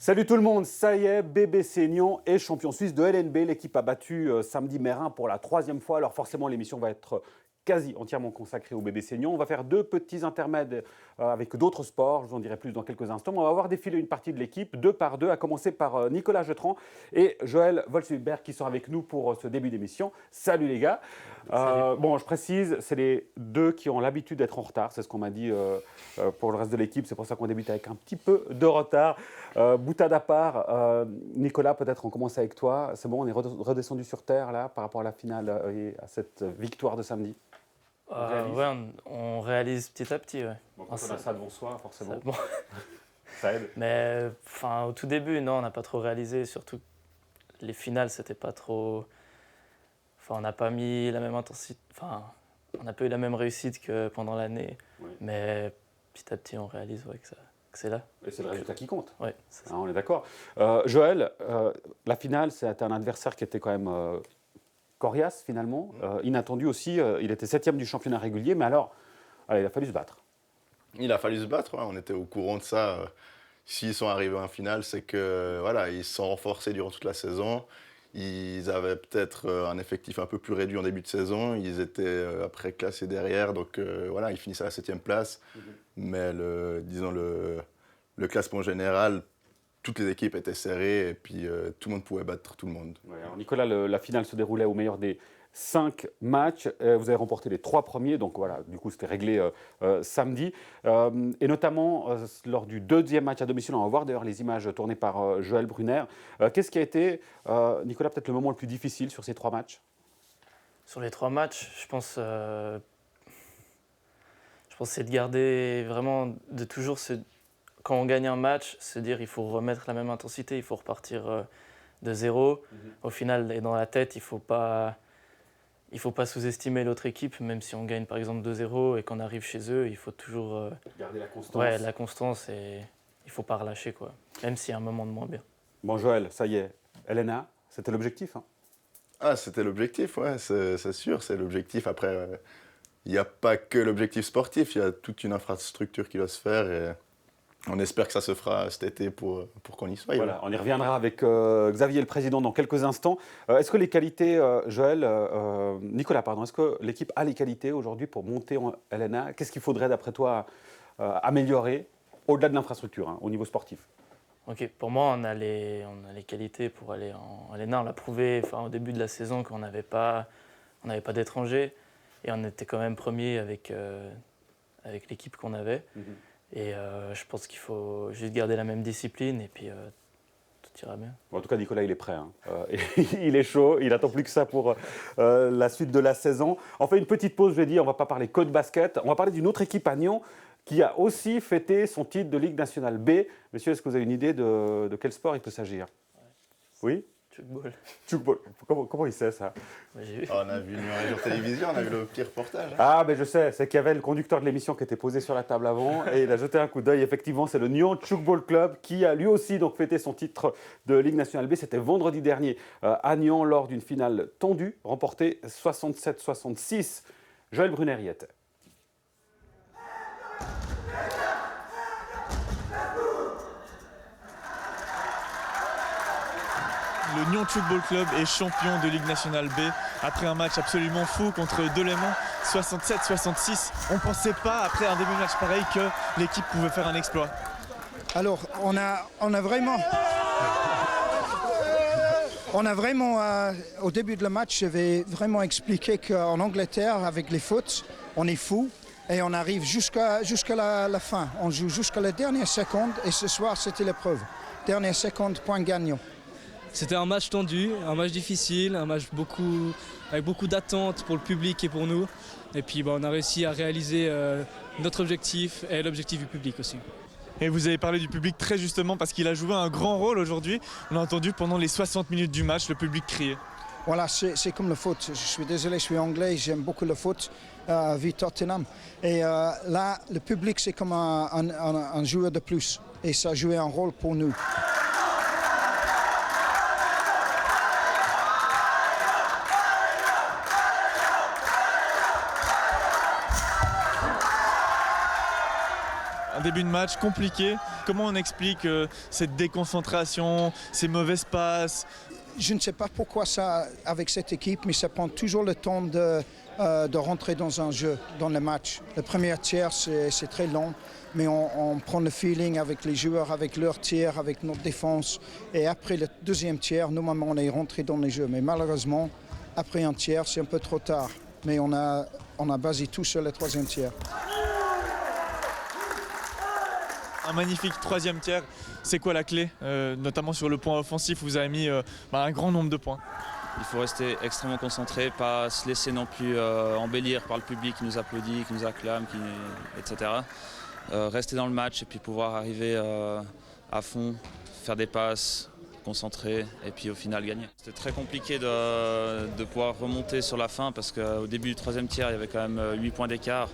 Salut tout le monde, ça y est, BBC Nyon est champion suisse de LNB. L'équipe a battu samedi Mérin pour la 3e fois. Alors forcément, l'émission va être quasi entièrement consacrée au BBC Nyon. On va faire 2 petits intermèdes avec d'autres sports. Je vous en dirai plus dans quelques instants. Mais on va voir défiler une partie de l'équipe, 2 par 2, à commencer par Nicolas Jetran et Joël Volsberg qui sont avec nous pour ce début d'émission. Salut les gars. Bon, je précise, c'est les 2 qui ont l'habitude d'être en retard. C'est ce qu'on m'a dit pour le reste de l'équipe. C'est pour ça qu'on débute avec un petit peu de retard. Boutade à part, Nicolas, peut-être on commence avec toi. C'est bon, on est redescendu sur terre là par rapport à la finale et à cette victoire de samedi. On réalise petit à petit. Ouais. Bon, quand on a ça devant soi, forcément, bon. Ça aide. Mais au tout début, non, on n'a pas trop réalisé. Surtout les finales, c'était pas trop. On n'a pas mis la même intensité. On n'a pas eu la même réussite que pendant l'année. Oui. Mais petit à petit, on réalise que c'est là. Et c'est le résultat qui compte. Oui. On est d'accord. Joël, la finale, c'était un adversaire qui était quand même coriace finalement, inattendu aussi. Il était 7e du championnat régulier, mais alors, il a fallu se battre. Il a fallu se battre, ouais. On était au courant de ça. S'ils sont arrivés en finale, c'est que ils se sont renforcés durant toute la saison. Ils avaient peut-être un effectif un peu plus réduit en début de saison. Ils étaient après classés derrière, donc ils finissaient à la 7e place. Mais le classement général, toutes les équipes étaient serrées et puis tout le monde pouvait battre tout le monde. Ouais, alors Nicolas, la finale se déroulait au meilleur des 5 matchs. Vous avez remporté les 3 premiers, donc voilà, du coup c'était réglé samedi. Et notamment lors du 2e match à domicile, on va voir d'ailleurs les images tournées par Joël Brunner. Qu'est-ce qui a été, Nicolas, peut-être le moment le plus difficile sur ces 3 matchs ? Sur les 3 matchs, je pense c'est de garder vraiment, de toujours quand on gagne un match, se dire il faut remettre la même intensité, il faut repartir de zéro. Au final, et dans la tête, il faut pas sous-estimer l'autre équipe, même si on gagne par exemple 2-0 et qu'on arrive chez eux, il faut toujours garder la constance. Ouais, la constance et il faut pas relâcher quoi, même s'il y a un moment de moins bien. Bon Joël, ça y est, LNA, c'était l'objectif hein ? Ah, c'était l'objectif, ouais, c'est sûr, c'est l'objectif. Après, il n'y a pas que l'objectif sportif, il y a toute une infrastructure qui doit se faire et on espère que ça se fera cet été pour qu'on y soit. Voilà, on y reviendra avec Xavier, le président, dans quelques instants. Est-ce que les qualités, Nicolas, est-ce que l'équipe a les qualités aujourd'hui pour monter en LNA ? Qu'est-ce qu'il faudrait, d'après toi, améliorer au-delà de l'infrastructure, au niveau sportif ? Ok, pour moi, on a les qualités pour aller en LNA. On l'a prouvé au début de la saison qu'on n'avait pas d'étrangers et on était quand même premier avec l'équipe qu'on avait. Et je pense qu'il faut juste garder la même discipline et puis tout ira bien. Bon, en tout cas, Nicolas, il est prêt. Il est chaud, il n'attend plus que ça pour la suite de la saison. On fait une petite pause, je l'ai dit, on ne va pas parler que de basket. On va parler d'une autre équipe à Nyon qui a aussi fêté son titre de Ligue nationale B. Messieurs, est-ce que vous avez une idée de quel sport il peut s'agir ? Oui ? Tchoukball. Tchoukball. Comment il sait ça ? J'ai vu. On a vu sur télévision, on a vu le petit reportage. Ah, mais je sais, c'est qu'il y avait le conducteur de l'émission qui était posé sur la table avant et il a jeté un coup d'œil. Effectivement, c'est le Nyon Tchoukball Club qui a lui aussi donc fêté son titre de Ligue nationale B. C'était vendredi dernier à Nyon lors d'une finale tendue, remportée 67-66. Joël Brunner y était. Le Nyon Tchoukball Club est champion de Ligue nationale B après un match absolument fou contre Delémont, 67-66. On ne pensait pas, après un début de match pareil, que l'équipe pouvait faire un exploit. Alors, on a vraiment, au début de le match, je vais vraiment expliquer qu'en Angleterre, avec les foot, on est fou et on arrive jusqu'à la fin. On joue jusqu'à la dernière seconde et ce soir, c'était l'épreuve. Dernière seconde, point gagnant. C'était un match tendu, un match difficile, un match avec beaucoup d'attentes pour le public et pour nous. Et puis on a réussi à réaliser notre objectif et l'objectif du public aussi. Et vous avez parlé du public très justement parce qu'il a joué un grand rôle aujourd'hui. On a entendu pendant les 60 minutes du match le public crier. Voilà, c'est comme le foot. Je suis désolé, je suis anglais, j'aime beaucoup le foot, vu Tottenham. Et là, le public, c'est comme un joueur de plus. Et ça a joué un rôle pour nous. début de match compliqué. Comment on explique cette déconcentration, ces mauvaises passes? Je ne sais pas pourquoi ça, avec cette équipe, mais ça prend toujours le temps de rentrer dans un jeu, dans le match. Le premier tiers, c'est très long, mais on prend le feeling avec les joueurs, avec leur tir, avec notre défense. Et après le deuxième tiers, normalement, on est rentré dans les jeux. Mais malheureusement, après un tiers, c'est un peu trop tard. Mais on a basé tout sur le troisième tiers. Un magnifique troisième tiers. C'est quoi la clé, notamment sur le point offensif où vous avez mis un grand nombre de points? Il faut rester extrêmement concentré, pas se laisser non plus embellir par le public qui nous applaudit, qui nous acclame, etc. Rester dans le match et puis pouvoir arriver à fond, faire des passes, concentrer et puis au final gagner. C'était très compliqué de pouvoir remonter sur la fin parce qu'au début du troisième tiers, il y avait quand même 8 points d'écart,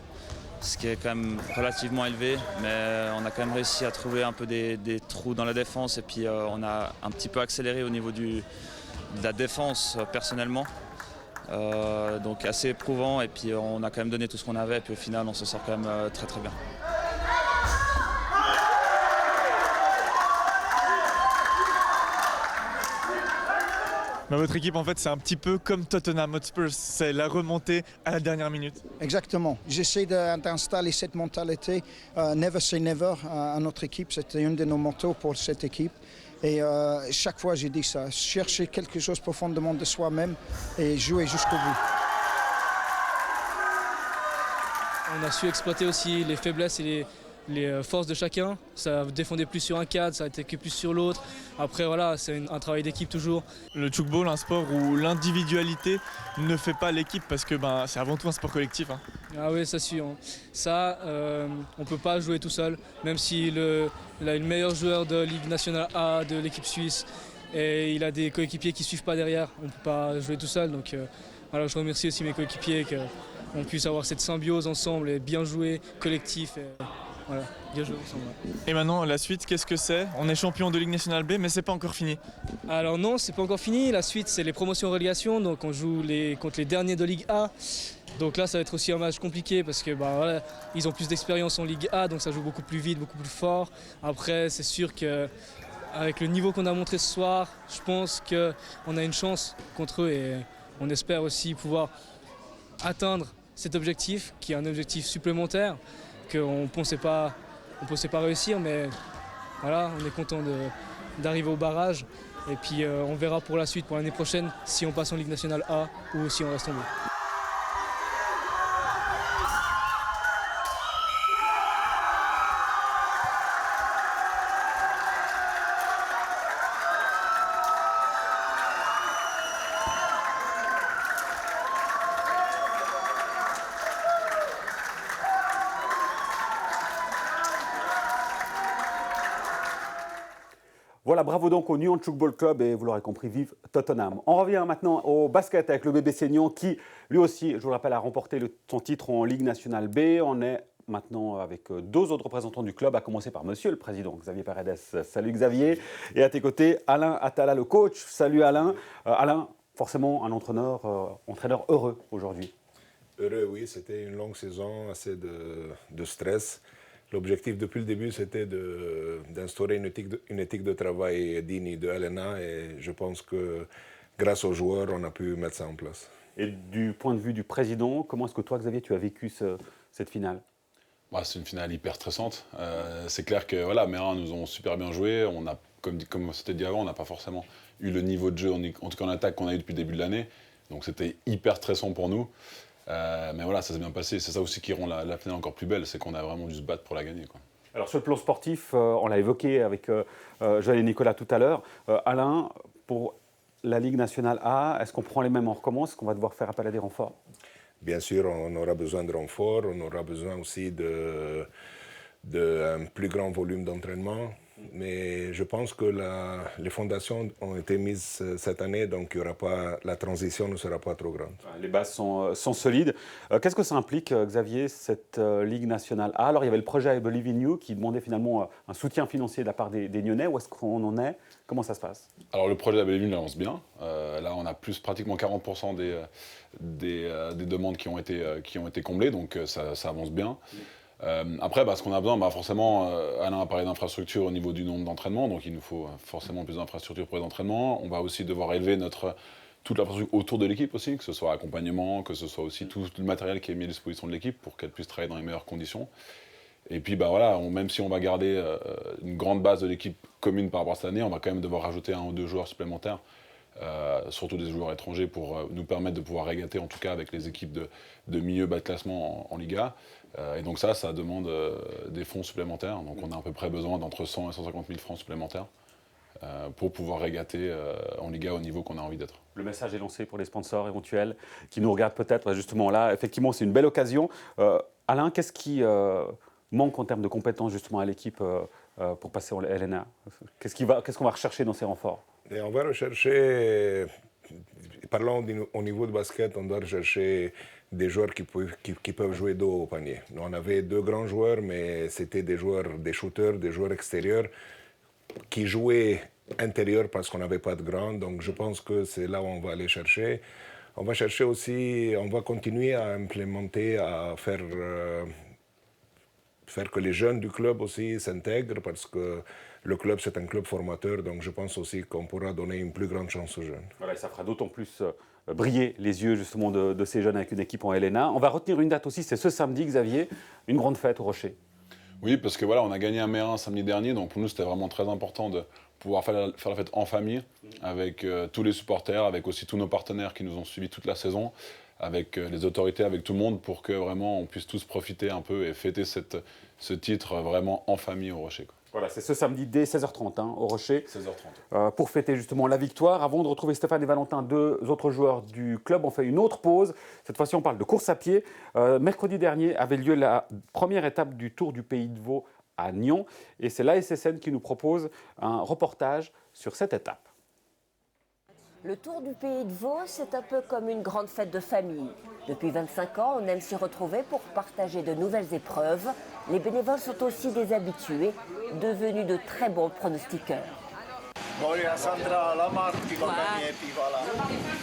ce qui est quand même relativement élevé, mais on a quand même réussi à trouver un peu des trous dans la défense et puis on a un petit peu accéléré au niveau de la défense personnellement. Donc assez éprouvant et puis on a quand même donné tout ce qu'on avait et puis au final on se sort quand même très très bien. Mais votre équipe, en fait, c'est un petit peu comme Tottenham Hotspur, c'est la remontée à la dernière minute. Exactement. J'essaie d'installer cette mentalité never say never à notre équipe. C'était une de nos mottos pour cette équipe. Et chaque fois, j'ai dit ça. Chercher quelque chose profondément de soi-même et jouer jusqu'au bout. On a su exploiter aussi les faiblesses et les forces de chacun. Ça défendait plus sur un cadre, ça attaquait plus sur l'autre. Après voilà, c'est un travail d'équipe toujours. Le tchoukball, un sport où l'individualité ne fait pas l'équipe parce que c'est avant tout un sport collectif. Hein. Ah oui, ça suit. Hein. Ça, on ne peut pas jouer tout seul, même s'il a le meilleur joueur de Ligue nationale A de l'équipe suisse et il a des coéquipiers qui ne suivent pas derrière. On ne peut pas jouer tout seul. Donc voilà, je remercie aussi mes coéquipiers qu'on puisse avoir cette symbiose ensemble et bien jouer, collectif. Voilà, bien joué ensemble. Et maintenant, la suite, qu'est-ce que c'est? On est champion de Ligue nationale B, mais c'est pas encore fini. Alors non, c'est pas encore fini. La suite, c'est les promotions-relégations. Donc on joue contre les derniers de Ligue A. Donc là, ça va être aussi un match compliqué parce que voilà, ils ont plus d'expérience en Ligue A, donc ça joue beaucoup plus vite, beaucoup plus fort. Après, c'est sûr qu'avec le niveau qu'on a montré ce soir, je pense qu'on a une chance contre eux et on espère aussi pouvoir atteindre cet objectif, qui est un objectif supplémentaire qu'on ne pensait pas réussir, mais voilà, on est content d'arriver au barrage et puis on verra pour la suite, pour l'année prochaine, si on passe en Ligue nationale A ou si on reste en B. Voilà, bravo donc au Nyon Tchoukball Club et vous l'aurez compris, vive Tottenham. On revient maintenant au basket avec le BBC Nyon qui, lui aussi, je vous le rappelle, a remporté son titre en Ligue nationale B. On est maintenant avec deux autres représentants du club, à commencer par monsieur le président Xavier Paredes. Salut Xavier. Et à tes côtés, Alain Attala, le coach. Salut Alain. Alain, forcément un entraîneur heureux aujourd'hui. Heureux, oui. C'était une longue saison, assez de stress. L'objectif depuis le début, c'était d'instaurer une éthique de travail digne de LNA et je pense que grâce aux joueurs, on a pu mettre ça en place. Et du point de vue du président, comment est-ce que toi, Xavier, tu as vécu cette finale? C'est une finale hyper stressante. C'est clair que voilà, Mérin nous ont super bien joué. On a, comme c'était dit avant, on n'a pas forcément eu le niveau de jeu, en tout cas en attaque, qu'on a eu depuis le début de l'année. Donc c'était hyper stressant pour nous. Mais voilà, ça s'est bien passé. C'est ça aussi qui rend la finale encore plus belle, c'est qu'on a vraiment dû se battre pour la gagner, quoi. Alors sur le plan sportif, on l'a évoqué avec Joël et Nicolas tout à l'heure. Alain, pour la Ligue nationale A, est-ce qu'on prend les mêmes, on recommence? Est-ce qu'on va devoir faire appel à des renforts? Bien sûr, on aura besoin de renforts, on aura besoin aussi d'un plus grand volume d'entraînement. Mais je pense que les fondations ont été mises cette année, donc la transition ne sera pas trop grande. Les bases sont solides. Qu'est-ce que ça implique, Xavier, cette Ligue nationale A? Alors, il y avait le projet I Believe in You qui demandait finalement un soutien financier de la part des Nyonnais. Où est-ce qu'on en est? Comment ça se passe? Alors, le projet I Believe in You avance bien. Là, on a plus pratiquement 40% des demandes qui ont été comblées, donc ça avance bien. Après, ce qu'on a besoin, forcément, Alain a parlé d'infrastructures au niveau du nombre d'entraînements, donc il nous faut forcément plus d'infrastructures pour les entraînements. On va aussi devoir élever toute l'infrastructure autour de l'équipe aussi, que ce soit accompagnement, que ce soit aussi tout le matériel qui est mis à disposition de l'équipe pour qu'elle puisse travailler dans les meilleures conditions. Et puis même si on va garder une grande base de l'équipe commune par rapport à cette année, on va quand même devoir rajouter 1 ou 2 joueurs supplémentaires, surtout des joueurs étrangers pour nous permettre de pouvoir régater en tout cas avec les équipes de milieu bas de classement en Liga. Et donc ça demande des fonds supplémentaires. Donc on a à peu près besoin d'entre 100 et 150 000 francs supplémentaires pour pouvoir régater en Liga au niveau qu'on a envie d'être. Le message est lancé pour les sponsors éventuels qui nous regardent peut-être justement là. Effectivement, c'est une belle occasion. Alain, qu'est-ce qui manque en termes de compétences justement à l'équipe pour passer en LNA? Qu'est-ce qu'on va rechercher dans ces renforts? Et on va rechercher, parlons au niveau de basket, on doit rechercher des joueurs qui peuvent jouer dos au panier. Nous, on avait 2 grands joueurs, mais c'était des shooters, des joueurs extérieurs qui jouaient intérieur parce qu'on n'avait pas de grands. Donc je pense que c'est là où on va aller chercher. On va chercher aussi, on va continuer à implémenter, à faire que les jeunes du club aussi s'intègrent parce que le club, c'est un club formateur. Donc je pense aussi qu'on pourra donner une plus grande chance aux jeunes. Voilà, et ça fera d'autant plus briller les yeux justement de ces jeunes avec une équipe en LNA. On va retenir une date aussi, c'est ce samedi, Xavier, une grande fête au Rocher. Oui, parce que on a gagné un Mérin samedi dernier, donc pour nous c'était vraiment très important de pouvoir faire la fête en famille avec tous les supporters, avec aussi tous nos partenaires qui nous ont suivis toute la saison, avec les autorités, avec tout le monde pour que vraiment on puisse tous profiter un peu et fêter ce titre vraiment en famille au Rocher. Voilà, c'est ce samedi dès 16h30 au Rocher. 16h30. Pour fêter justement la victoire. Avant de retrouver Stéphane et Valentin, 2 autres joueurs du club, on fait une autre pause. Cette fois-ci, on parle de course à pied. Mercredi dernier avait lieu la première étape du Tour du Pays de Vaud à Nyon. Et c'est l'ASSN qui nous propose un reportage sur cette étape. Le Tour du Pays de Vaud, c'est un peu comme une grande fête de famille. Depuis 25 ans, on aime s'y retrouver pour partager de nouvelles épreuves. Les bénévoles sont aussi des habitués, devenus de très bons pronostiqueurs. Bon, il y a Sandra Lamarck qui va gagner, puis voilà.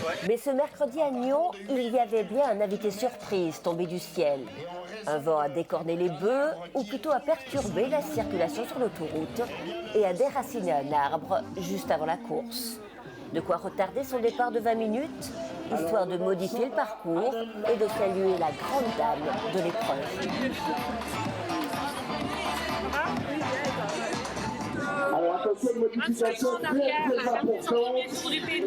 Ouais. Mais ce mercredi à Nyon, il y avait bien un invité surprise tombé du ciel. Un vent a décorné les bœufs, ou plutôt a perturbé la circulation sur l'autoroute et a déraciné un arbre juste avant la course. De quoi retarder son départ de 20 minutes, histoire de modifier le parcours et de saluer la grande dame de l'épreuve. Alors attention, une modification très importante.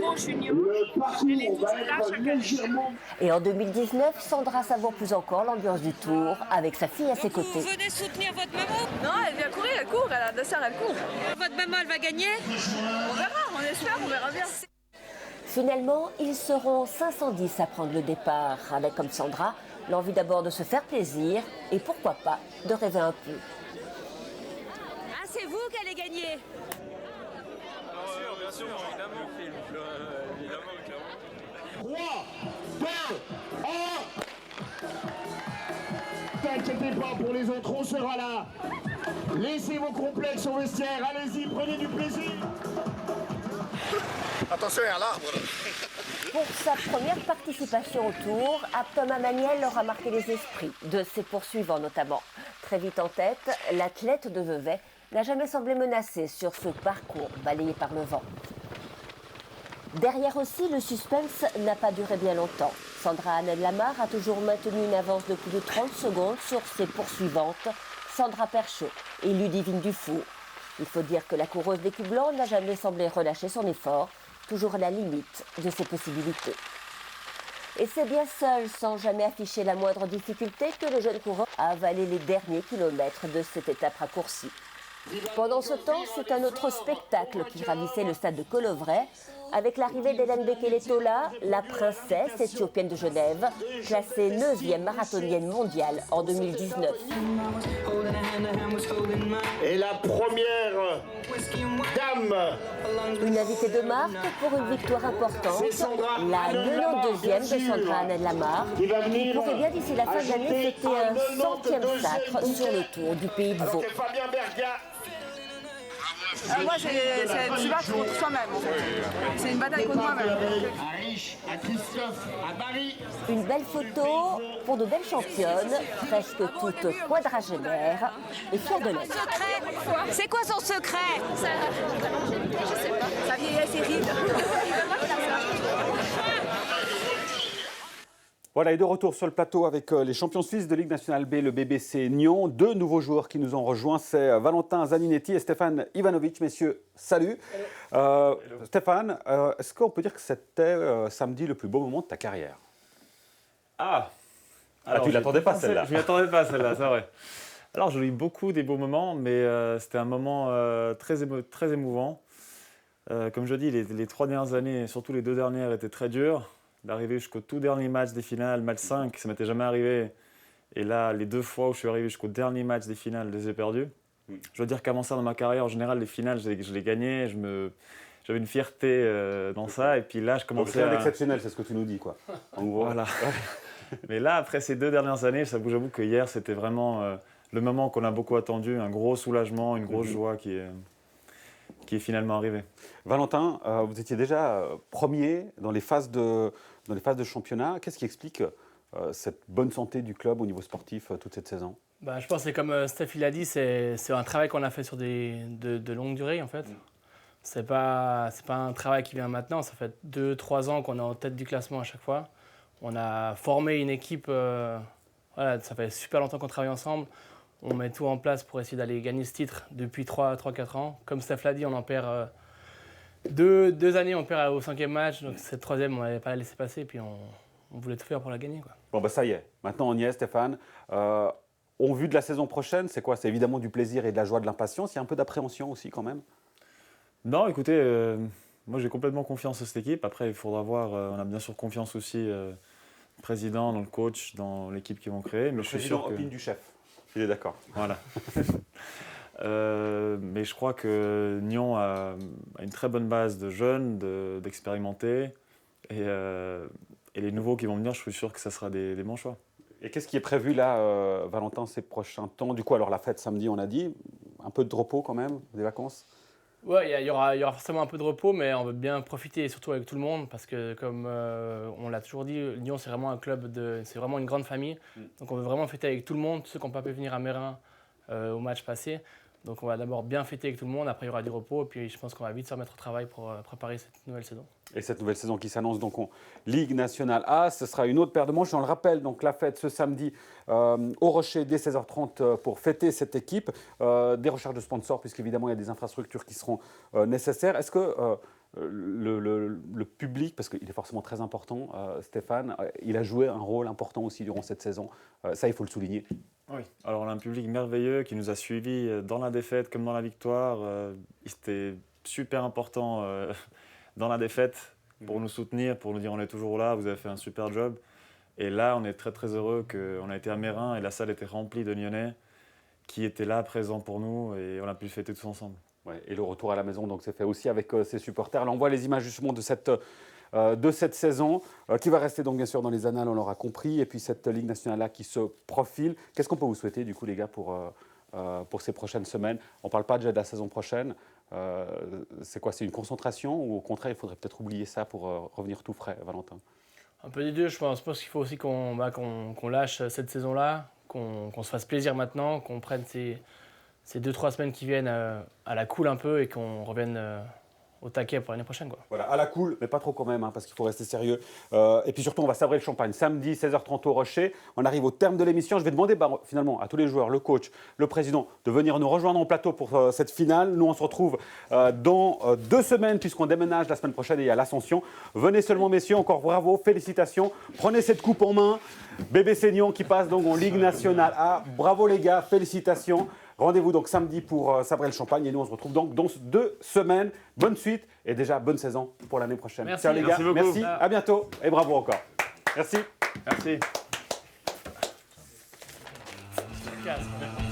Le parcours va être légèrement... Et en 2019, Sandra savoure plus encore l'ambiance du Tour avec sa fille à ses côtés. Vous venez soutenir votre maman? Non, elle vient courir, elle court, elle a de ça, elle court. Votre maman, elle va gagner? On verra, on espère, on verra bien. Finalement, ils seront 510 à prendre le départ, avec comme Sandra, l'envie d'abord de se faire plaisir et pourquoi pas de rêver un peu. Ah, c'est vous qui allez gagner? Bien sûr, évidemment. 3, 2, 1. T'inquiétez pas, pour les autres, on sera là. Laissez vos complexes au vestiaire, allez-y, prenez du plaisir. Attention, il y a l'arbre. Pour sa première participation au Tour, Thomas Maniel aura marqué les esprits, de ses poursuivants notamment. Très vite en tête, l'athlète de Vevey n'a jamais semblé menacé sur ce parcours balayé par le vent. Derrière aussi, le suspense n'a pas duré bien longtemps. Sandra Annel-Lamar a toujours maintenu une avance de plus de 30 secondes sur ses poursuivantes, Sandra Perchaud et Ludivine Dufour. Il faut dire que la coureuse des Cubes Blancs n'a jamais semblé relâcher son effort, toujours à la limite de ses possibilités. Et c'est bien seul, sans jamais afficher la moindre difficulté, que le jeune coureur a avalé les derniers kilomètres de cette étape raccourcie. Pendant ce temps, c'est un autre spectacle qui ravissait le stade de Colovray, avec l'arrivée d'Hélène Bekele-Tola, la princesse éthiopienne de Genève, classée 9e marathonienne mondiale en 2019. Et la première dame. Une invitée de marque pour une victoire importante, la 92e de Sandra Annel-Lamar, qui pourrait bien d'ici la fin de l'année fêter un 100e sacre sur le Tour du Pays de Vaud. Moi, c'est de se battre contre soi-même. En fait. C'est une bataille contre moi-même. À Rich, à Christophe, à Barry. Une belle photo pour de belles championnes, presque toutes quadragénaires et fières de l'être. C'est quoi son secret? Je sais pas. Sa vieillesse et ride. Voilà, et de retour sur le plateau avec les champions suisses de Ligue nationale B, le BBC Nyon. Deux nouveaux joueurs qui nous ont rejoints, c'est Valentin Zaninetti et Stéphane Ivanovic. Messieurs, salut. Stéphane, est-ce qu'on peut dire que c'était samedi le plus beau moment de ta carrière? Alors, tu ne l'attendais pas celle-là? Je ne m'y attendais pas celle-là, c'est vrai. Alors j'ai eu beaucoup des beaux moments, mais c'était un moment très émouvant. Comme je dis, les 3 dernières années, et surtout les 2 dernières, étaient très dures. D'arriver jusqu'au tout dernier match des finales, match 5, ça ne m'était jamais arrivé. Et là, les 2 fois où je suis arrivé jusqu'au dernier match des finales, je les ai perdus. Je dois dire qu'avant ça, dans ma carrière, en général, les finales, je les gagnais. J'avais une fierté dans ça. Et puis là, je commençais C'est exceptionnel, c'est ce que tu nous dis, quoi. En gros. Voilà. Mais là, après ces 2 dernières années, j'avoue que hier, c'était vraiment le moment qu'on a beaucoup attendu. Un gros soulagement, une grosse joie qui est finalement arrivée. Valentin, vous étiez déjà premier dans les phases de championnat. Qu'est-ce qui explique cette bonne santé du club au niveau sportif toute cette saison? Je pense que c'est comme Steph l'a dit, c'est un travail qu'on a fait sur de longue durée en fait. C'est pas un travail qui vient maintenant, ça fait 2-3 ans qu'on est en tête du classement à chaque fois. On a formé une équipe, ça fait super longtemps qu'on travaille ensemble. On met tout en place pour essayer d'aller gagner ce titre depuis 3-4 ans. Comme Steph l'a dit, on en perd 2 années, on perd au 5e match. Donc cette 3e, on n'allait pas la laisser passer. Puis on voulait tout faire pour la gagner, quoi. Bon, ça y est. Maintenant, on y est, Stéphane. Au vu de la saison prochaine, c'est quoi? C'est évidemment du plaisir et de la joie, de l'impatience. Il y a un peu d'appréhension aussi, quand même? Non, écoutez, moi j'ai complètement confiance en cette équipe. Après, il faudra voir. On a bien sûr confiance aussi dans le président, dans le coach, dans l'équipe qu'ils vont créer. Mais le président opine du chef. Il est d'accord. Voilà. Mais je crois que Nyon a une très bonne base de jeunes, d'expérimentés. Et les nouveaux qui vont venir, je suis sûr que ça sera des bons choix. Et qu'est-ce qui est prévu là, Valentin, ces prochains temps? Du coup, alors la fête samedi, on a dit. Un peu de repos quand même, des vacances? Ouais, il y aura forcément un peu de repos, mais on veut bien profiter, surtout avec tout le monde, parce que comme on l'a toujours dit, Nyon c'est vraiment un club, c'est vraiment une grande famille. Donc on veut vraiment fêter avec tout le monde, tous ceux qui n'ont pas pu venir à Mérin au match passé. Donc on va d'abord bien fêter avec tout le monde, après il y aura du repos, et puis je pense qu'on va vite se remettre au travail pour préparer cette nouvelle saison. Et cette nouvelle saison qui s'annonce donc en Ligue nationale A, ce sera une autre paire de manches. On le rappelle, donc la fête ce samedi au Rocher dès 16h30 pour fêter cette équipe. Des recherches de sponsors, puisqu'évidemment il y a des infrastructures qui seront nécessaires. Est-ce que le public, parce qu'il est forcément très important, Stéphane, il a joué un rôle important aussi durant cette saison. Ça, il faut le souligner. Oui, alors on a un public merveilleux qui nous a suivis dans la défaite comme dans la victoire. C'était super important dans la défaite pour nous soutenir, pour nous dire on est toujours là, vous avez fait un super job. Et là, on est très très heureux qu'on a été à Mérin et la salle était remplie de Nyonnais qui étaient là, présents pour nous, et on a pu le fêter tous ensemble. Ouais, et le retour à la maison, donc c'est fait aussi avec ses supporters. Là, on voit les images justement de cette saison qui va rester donc bien sûr dans les annales, on l'aura compris, et puis cette Ligue nationale-là qui se profile. Qu'est-ce qu'on peut vous souhaiter du coup les gars pour ces prochaines semaines? On ne parle pas déjà de la saison prochaine. C'est quoi? C'est une concentration ou au contraire il faudrait peut-être oublier ça pour revenir tout frais, Valentin? Un peu des deux, je pense qu'il faut aussi qu'on lâche cette saison-là, qu'on se fasse plaisir maintenant, qu'on prenne ces 2-3 semaines qui viennent à la cool un peu et qu'on revienne au taquet pour l'année prochaine, quoi. Voilà, à la cool, mais pas trop quand même, parce qu'il faut rester sérieux. Et puis surtout, on va sabrer le champagne. Samedi, 16h30 au Rocher. On arrive au terme de l'émission. Je vais demander finalement à tous les joueurs, le coach, le président, de venir nous rejoindre en plateau pour cette finale. Nous, on se retrouve dans 2 semaines, puisqu'on déménage la semaine prochaine et il y a l'Ascension. Venez seulement, messieurs, encore bravo, félicitations. Prenez cette coupe en main. BBC Nyon qui passe donc en Ligue nationale A. Bravo les gars, félicitations. Rendez-vous donc samedi pour sabrer le champagne et nous on se retrouve donc dans 2 semaines. Bonne suite et déjà bonne saison pour l'année prochaine. Merci, ciao les gars, merci, à bientôt et bravo encore. Merci. Merci. Merci.